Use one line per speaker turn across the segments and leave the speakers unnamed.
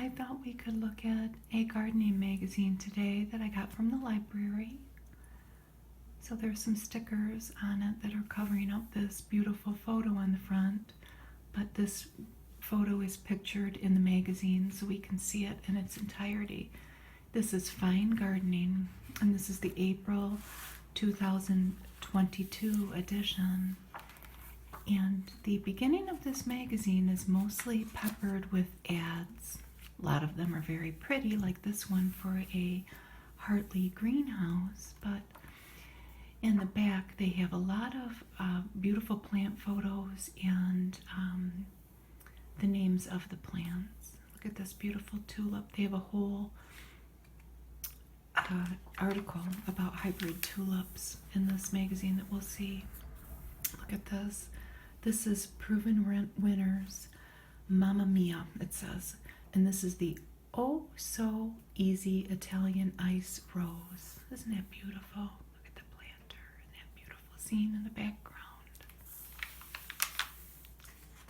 I thought we could look at a gardening magazine today that I got from the library. So there's some stickers on it that are covering up this beautiful photo on the front, but this photo is pictured in the magazine so we can see it in its entirety. This is Fine Gardening, and this is the April 2022 edition. And the beginning of this magazine is mostly peppered with ads. A lot of them are very pretty, like this one for a Hartley greenhouse, but in the back they have a lot of beautiful plant photos and the names of the plants. Look at this beautiful tulip. They have a whole article about hybrid tulips in this magazine that we'll see. Look at this. This is Proven Winners, Mamma Mia, it says. And this is the Oh So Easy Italian Ice Rose. Isn't that beautiful? Look at the planter and that beautiful scene in the background.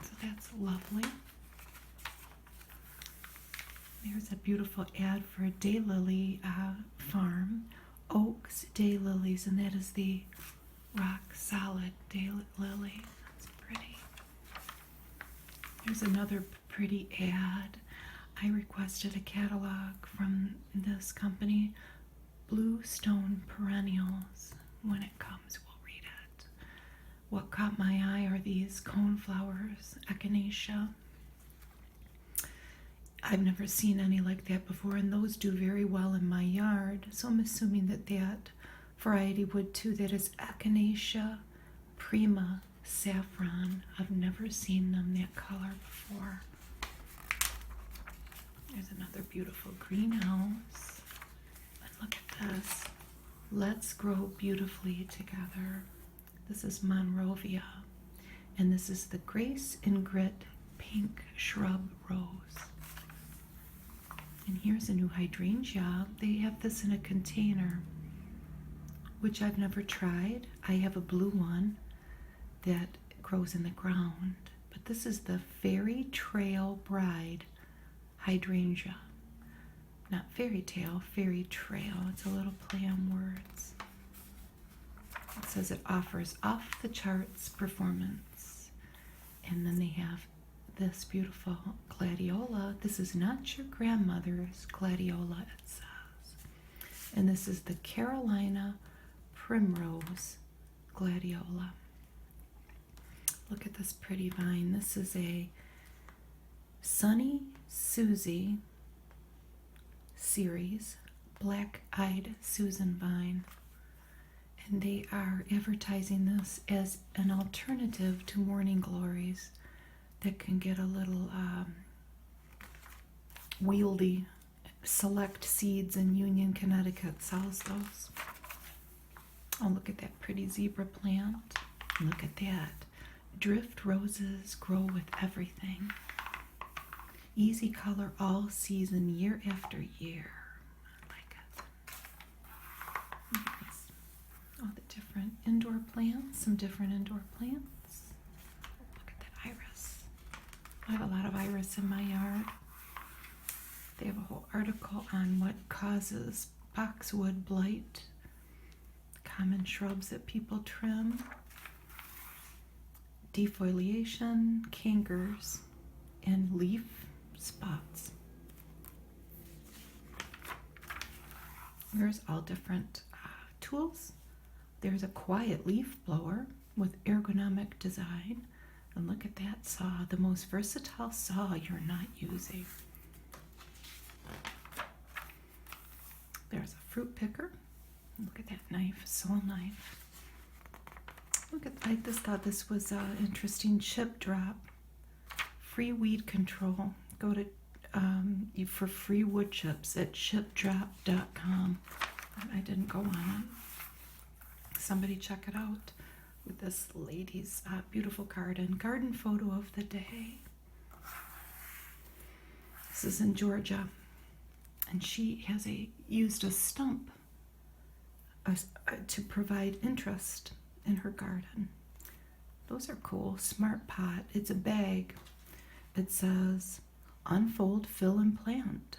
So that's lovely. There's a beautiful ad for a daylily farm. Oaks daylilies, and that is the rock solid daylily. That's pretty. There's another pretty ad. I requested a catalog from this company, Bluestone Perennials. When it comes, we'll read it. What caught my eye are these coneflowers, echinacea. I've never seen any like that before, and those do very well in my yard, so I'm assuming that that variety would too. That is Echinacea Prima Saffron. I've never seen them that color before. There's another beautiful greenhouse. And look at this. Let's Grow Beautifully Together. This is Monrovia. And this is the Grace and Grit Pink Shrub Rose. And here's a new hydrangea. They have this in a container, which I've never tried. I have a blue one that grows in the ground. But this is the Fairy Trail Bride hydrangea. Not fairy tale, fairy trail. It's a little play on words. It says it offers off-the-charts performance. And then they have this beautiful Gladiola. This is not your grandmother's Gladiola, it says. And this is the Carolina Primrose Gladiola. Look at this pretty vine. This is a Sunny Susie series, Black-Eyed Susan vine. And they are advertising this as an alternative to morning glories that can get a little wieldy. Select Seeds in Union, Connecticut sells those. Oh, look at that pretty zebra plant. Look at that. Drift roses grow with everything. Easy color all season, year after year. I like it. Nice. All the different indoor plants, some different indoor plants. Look at that iris. I have a lot of iris in my yard. They have a whole article on what causes boxwood blight, common shrubs that people trim, defoliation, cankers, and leaf spots. There's all different tools. There's a quiet leaf blower with ergonomic design. And look at that saw, the most versatile saw you're not using. There's a fruit picker. Look at that knife, saw knife. Look at, I just thought this was an interesting chip drop. Free weed control. Go to for free wood chips at chipdrop.com. I didn't go on it. Somebody check it out with this lady's beautiful garden photo of the day. This is in Georgia, and she has used a stump to provide interest in her garden. Those are cool. Smart pot. It's a bag. It says unfold, fill, and plant.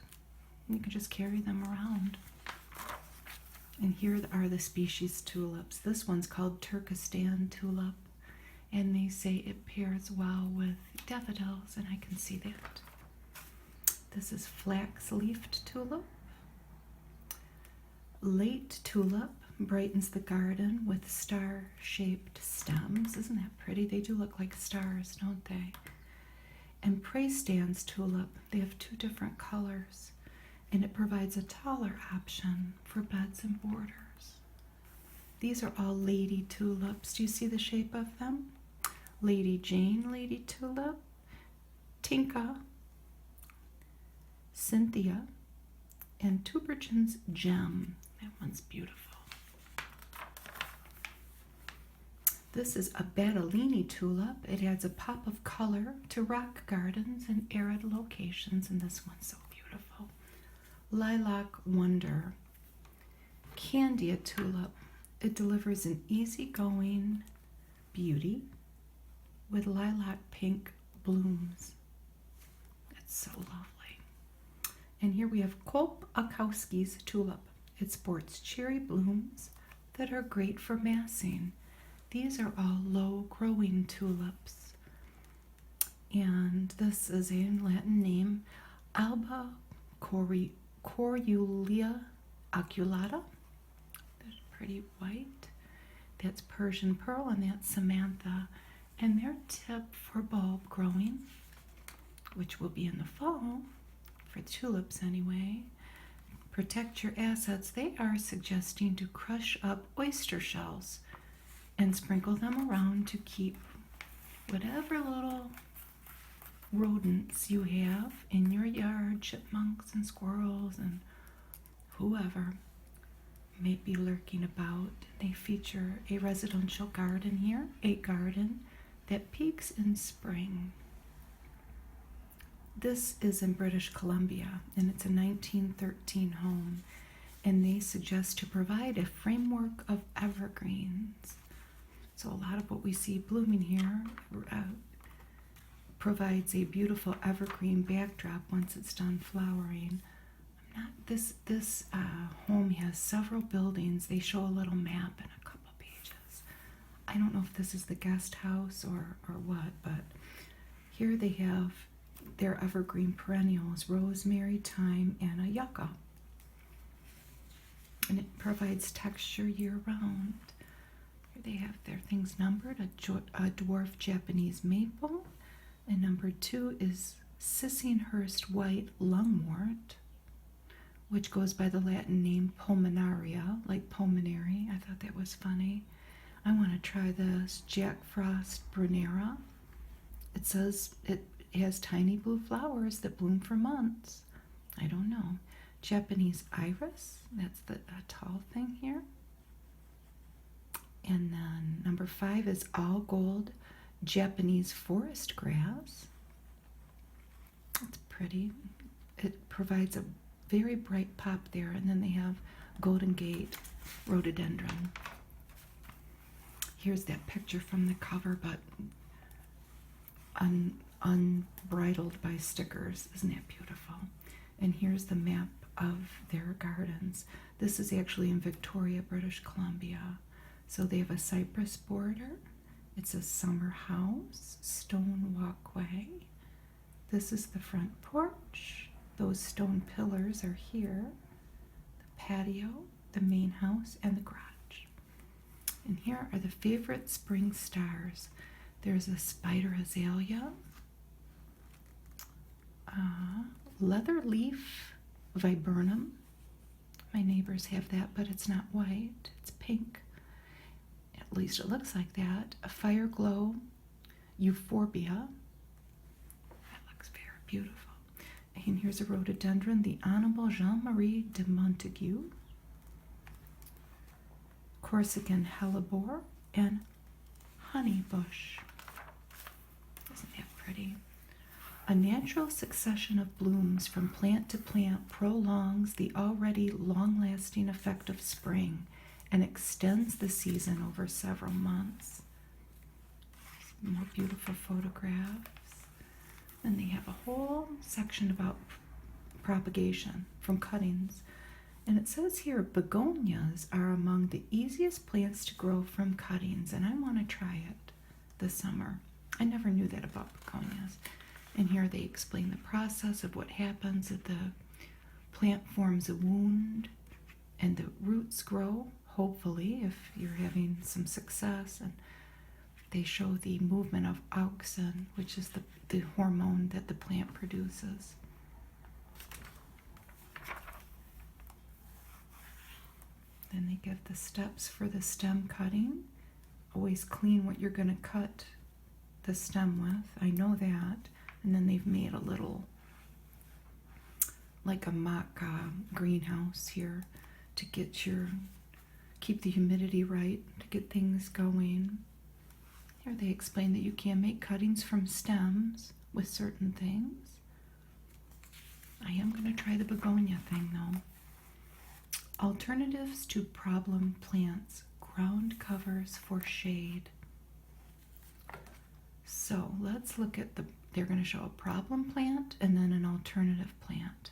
You can just carry them around. And here are the species tulips. This one's called Turkestan tulip, and they say it pairs well with daffodils, and I can see that. This is flax-leafed tulip. Late tulip brightens the garden with star-shaped stems. Isn't that pretty? They do look like stars, don't they? And Praystan's tulip, they have two different colors, and it provides a taller option for beds and borders. These are all lady tulips. Do you see the shape of them? Lady Jane, lady tulip, Tinka, Cynthia, and Tubergen's gem. That one's beautiful. This is a Badalini tulip. It adds a pop of color to rock gardens and arid locations, and this one's so beautiful. Lilac Wonder. Candia tulip. It delivers an easygoing beauty with lilac pink blooms. It's so lovely. And here we have Kolp-Akowski's tulip. It sports cherry blooms that are great for massing. These are all low-growing tulips. And this is a Latin name, Alba Corulia aculeata. That's pretty white. That's Persian pearl, and that's Samantha. And they're tipped for bulb growing, which will be in the fall, for tulips anyway. Protect your assets. They are suggesting to crush up oyster shells and sprinkle them around to keep whatever little rodents you have in your yard, chipmunks and squirrels and whoever may be lurking about. They feature a residential garden here, a garden that peaks in spring. This is in British Columbia, and it's a 1913 home, and they suggest to provide a framework of evergreens. So a lot of what we see blooming here provides a beautiful evergreen backdrop once it's done flowering. This home has several buildings. They show a little map in a couple pages. I don't know if this is the guest house or what, but here they have their evergreen perennials, rosemary, thyme, and a yucca. And it provides texture year-round. Here they have their things numbered, a dwarf Japanese maple, and number 2 is Sissinghurst white lungwort, which goes by the Latin name pulmonaria, like pulmonary. I thought that was funny. I want to try this Jack Frost brunera. It says it has tiny blue flowers that bloom for months. I don't know. Japanese iris, that's the tall thing here. And then number 5 is all gold Japanese forest grass. It's pretty. It provides a very bright pop there. And then they have Golden Gate Rhododendron. Here's that picture from the cover, but unbridled by stickers. Isn't that beautiful? And here's the map of their gardens. This is actually in Victoria, British Columbia. So they have a cypress border. It's a summer house, stone walkway. This is the front porch. Those stone pillars are here. The patio, the main house, and the garage. And here are the favorite spring stars. There's a spider azalea, leather leaf viburnum. My neighbors have that, but it's not white, it's pink. At least it looks like that. A fire glow euphorbia. That looks very beautiful. And here's a rhododendron, the Honorable Jean-Marie de Montague, Corsican hellebore, and honeybush. Isn't that pretty? A natural succession of blooms from plant to plant prolongs the already long-lasting effect of spring and extends the season over several months. More beautiful photographs. and they have a whole section about propagation from cuttings. And it says here, begonias are among the easiest plants to grow from cuttings, and I want to try it this summer. I never knew that about begonias. And here they explain the process of what happens if the plant forms a wound and the roots grow, hopefully, if you're having some success. And they show the movement of auxin, which is the hormone that the plant produces. Then they give the steps for the stem cutting. Always clean what you're going to cut the stem with. I know that. And then they've made a little, like a mock greenhouse here to keep the humidity right, to get things going. Here they explain that you can make cuttings from stems with certain things. I am going to try the begonia thing though. Alternatives to problem plants, ground covers for shade. So let's look at they're going to show a problem plant and then an alternative plant.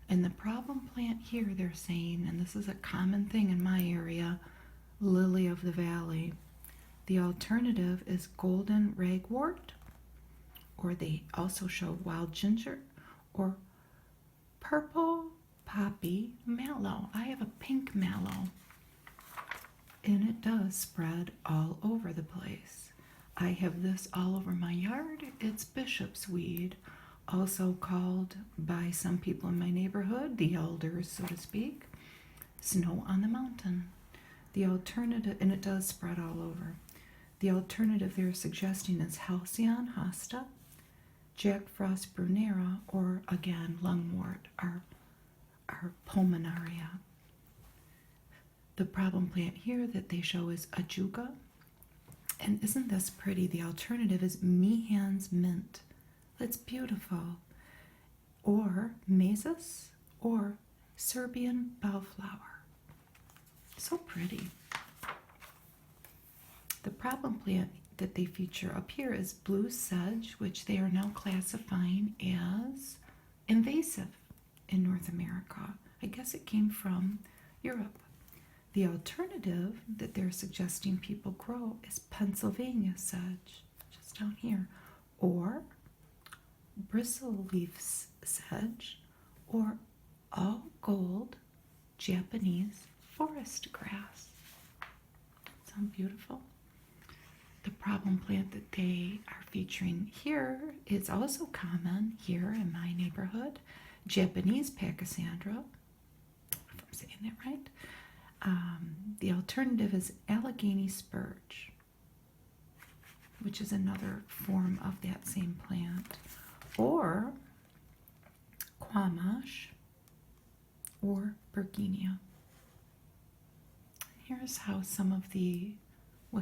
And the problem plant here, they're saying, and this is a common thing in my area, lily of the valley. The alternative is golden ragwort, or they also show wild ginger, or purple poppy mallow. I have a pink mallow, and it does spread all over the place. I have this all over my yard. It's bishop's weed, also called by some people in my neighborhood, the elders, so to speak, snow on the mountain. The alternative, and it does spread all over. The alternative they're suggesting is Halcyon hosta, Jack Frost brunera, or again, lungwort, our pulmonaria. The problem plant here that they show is ajuga. And isn't this pretty? The alternative is Meehan's mint. That's beautiful. Or mazes, or Serbian bellflower. So pretty. The problem plant that they feature up here is blue sedge, which they are now classifying as invasive in North America. I guess it came from Europe. The alternative that they're suggesting people grow is Pennsylvania sedge, just down here, or bristleaf sedge, or all gold Japanese forest grass. Sound beautiful? The problem plant that they are featuring here is also common here in my neighborhood, Japanese pachysandra, if I'm saying that right. The alternative is Allegheny spurge, which is another form of that same plant, or Quamash, or Bergenia. Here's how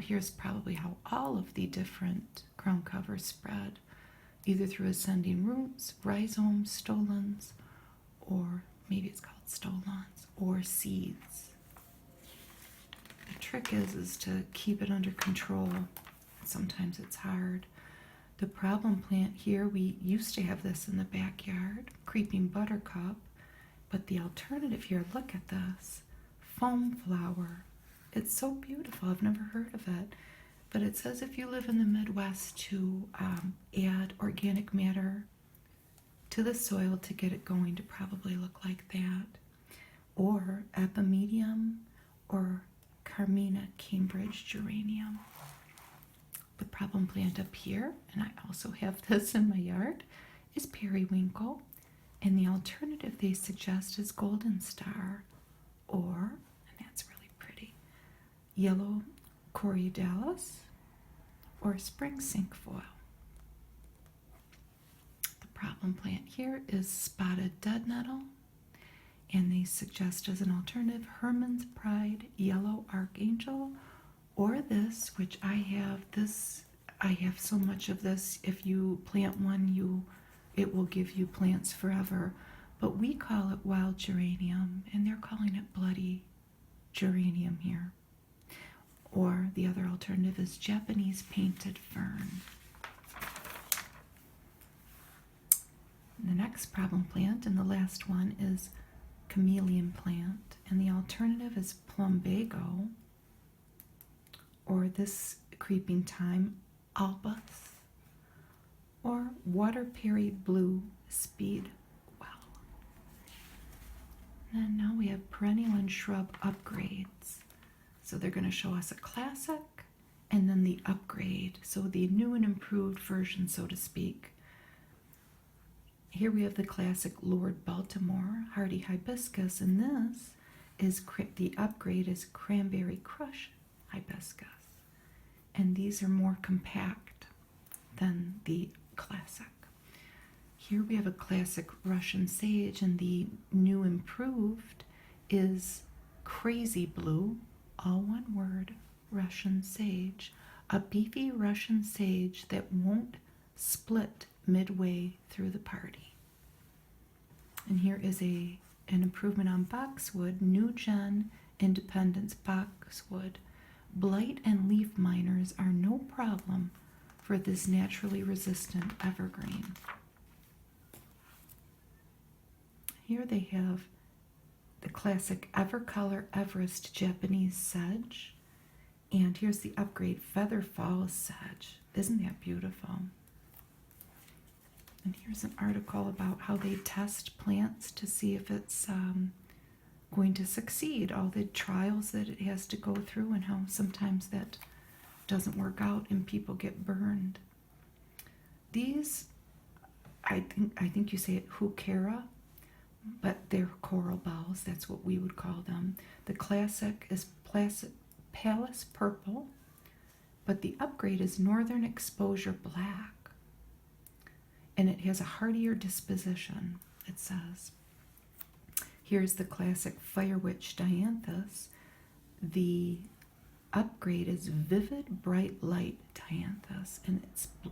here's probably how all of the different ground covers spread, either through ascending roots, rhizomes, stolons, or maybe it's called stolons, or seeds. The trick is to keep it under control. Sometimes it's hard. The problem plant here, we used to have this in the backyard, creeping buttercup, but the alternative here, look at this, foam flower. It's so beautiful. I've never heard of it, but it says if you live in the Midwest to add organic matter to the soil to get it going to probably look like that, or epimedium, or Carmina Cambridge geranium. The problem plant up here, and I also have this in my yard, is periwinkle, and the alternative they suggest is golden star, or, and that's really pretty, yellow corydalis, or spring cinquefoil. The problem plant here is spotted dead nettle, and they suggest as an alternative Herman's Pride Yellow Archangel, or this, which I have so much of this. If you plant one, it will give you plants forever. But we call it wild geranium, and they're calling it bloody geranium here. Or the other alternative is Japanese painted fern. The next problem plant, and the last one, is Chameleon Plant. And the alternative is plumbago, or this creeping time, albus, or water-perry blue speed well. And now we have perennial and shrub upgrades. So they're going to show us a classic and then the upgrade, so the new and improved version, so to speak. Here we have the classic Lord Baltimore, hardy hibiscus, and this is the upgrade is cranberry crush hibiscus. And these are more compact than the classic. Here we have a classic Russian sage, and the new improved is crazy blue, all one word, Russian sage, a beefy Russian sage that won't split midway through the party. And here is an improvement on boxwood, new gen Independence boxwood. Blight and leaf miners are no problem for this naturally resistant evergreen. Here they have the classic Evercolor Everest Japanese sedge. And here's the upgrade Feather Falls sedge. Isn't that beautiful? And here's an article about how they test plants to see if it's going to succeed, all the trials that it has to go through, and how sometimes that doesn't work out and people get burned. These, I think you say it Heuchera, but they're coral bells. That's what we would call them. The classic is Palace Purple, but the upgrade is Northern Exposure Black. And it has a hardier disposition, it says. Here's the classic Fire Witch Dianthus. The upgrade is Vivid Bright Light Dianthus, and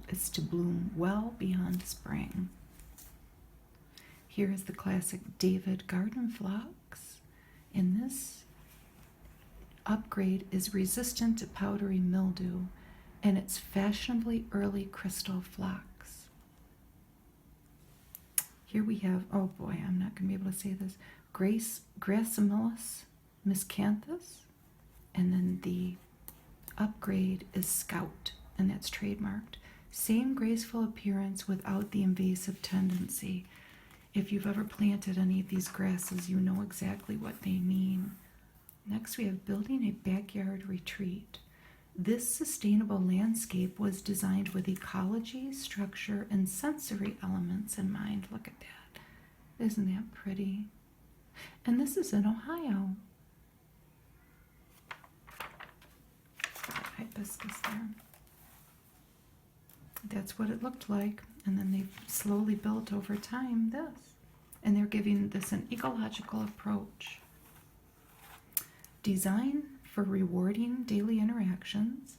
it's to bloom well beyond spring. Here is the classic David Garden Phlox, and this upgrade is resistant to powdery mildew, and it's fashionably early crystal phlox. Here we have, oh boy, I'm not going to be able to say this, Gracillus miscanthus, and then the upgrade is Scout, and that's trademarked. Same graceful appearance without the invasive tendency. If you've ever planted any of these grasses, you know exactly what they mean. Next, we have building a backyard retreat. This sustainable landscape was designed with ecology, structure, and sensory elements in mind. Look at that. Isn't that pretty? And this is in Ohio. Hibiscus there. That's what it looked like. And then they've slowly built over time this. And they're giving this an ecological approach. Design for rewarding daily interactions,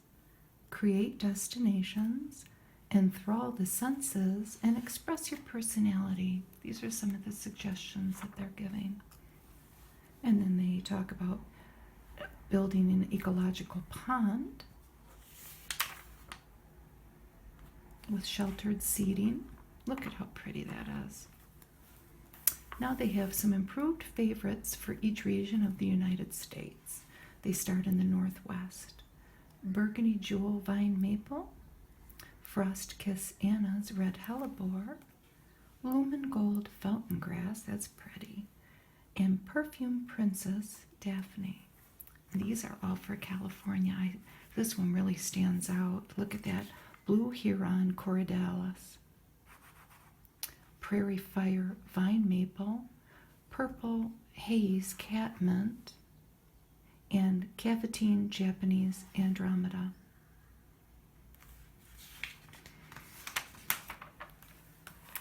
create destinations, enthrall the senses, and express your personality. These are some of the suggestions that they're giving. And then they talk about building an ecological pond with sheltered seating. Look at how pretty that is. Now they have some improved favorites for each region of the United States. They start in the Northwest. Burgundy Jewel Vine Maple, Frost Kiss Anna's Red Hellebore, Lumen Gold Fountain Grass, that's pretty, and Perfume Princess Daphne. These are all for California. This one really stands out. Look at that. Blue Huron Corydalus, Prairie Fire Vine Maple, Purple Haze Catmint, and Cavitine Japanese Andromeda.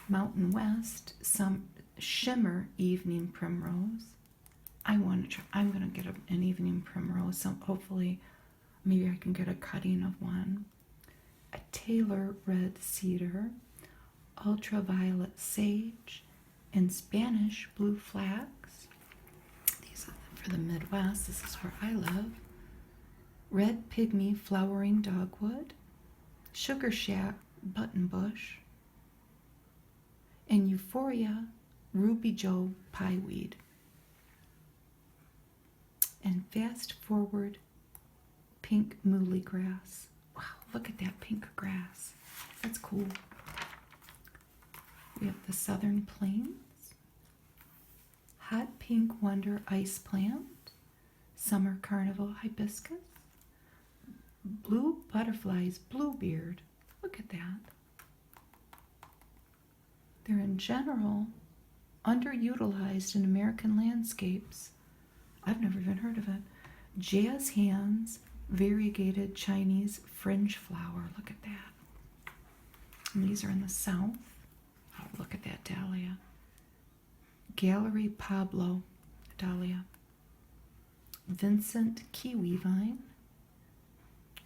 Mountain West, some Shimmer Evening Primrose. I'm going to get an evening primrose. So hopefully, maybe I can get a cutting of one. A Taylor Red Cedar, Ultraviolet Sage, and Spanish Blue Flax. These are for the Midwest. This is where I live. Red Pygmy Flowering Dogwood, Sugar Shack Buttonbush, and Euphoria Ruby Joe pieweed. And fast forward pink muhly grass. Wow, look at that pink grass. That's cool. We have the Southern Plains, hot pink wonder ice plant, summer carnival hibiscus, blue butterflies bluebeard. Look at that. They're in general underutilized in American landscapes. I've never even heard of it. Jazz hands, variegated Chinese fringe flower. Look at that. And these are in the south. Oh, look at that dahlia. Gallery Pablo dahlia. Vincent kiwi vine.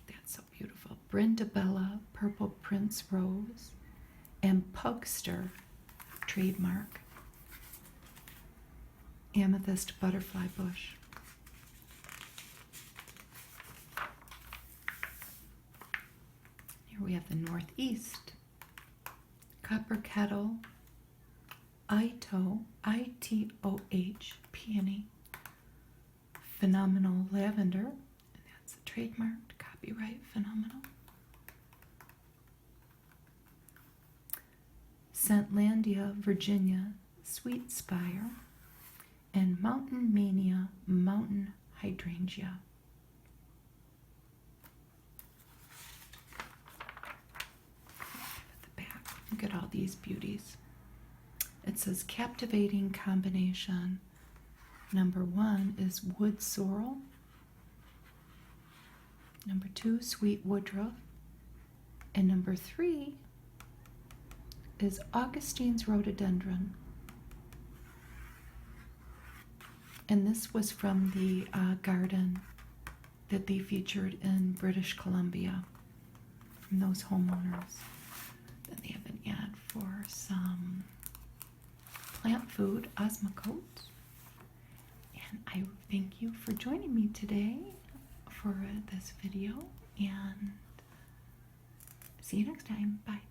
That's so beautiful. Brindabella purple prince rose. And Pugster trademark. Amethyst butterfly bush. Here we have the northeast. Copper kettle, Itoh, I-T-O-H, peony. Phenomenal lavender, and that's a trademarked copyright phenomenal. Scentlandia, Virginia, sweet spire. And Mountain Mania mountain hydrangea. At the back, look at all these beauties. It says captivating combination. Number 1 is wood sorrel. Number 2, sweet woodruff. And number 3 is Augustine's rhododendron. And this was from the garden that they featured in British Columbia from those homeowners. Then they have an ad for some plant food, Osmocote. And I thank you for joining me today for this video, and see you next time. Bye.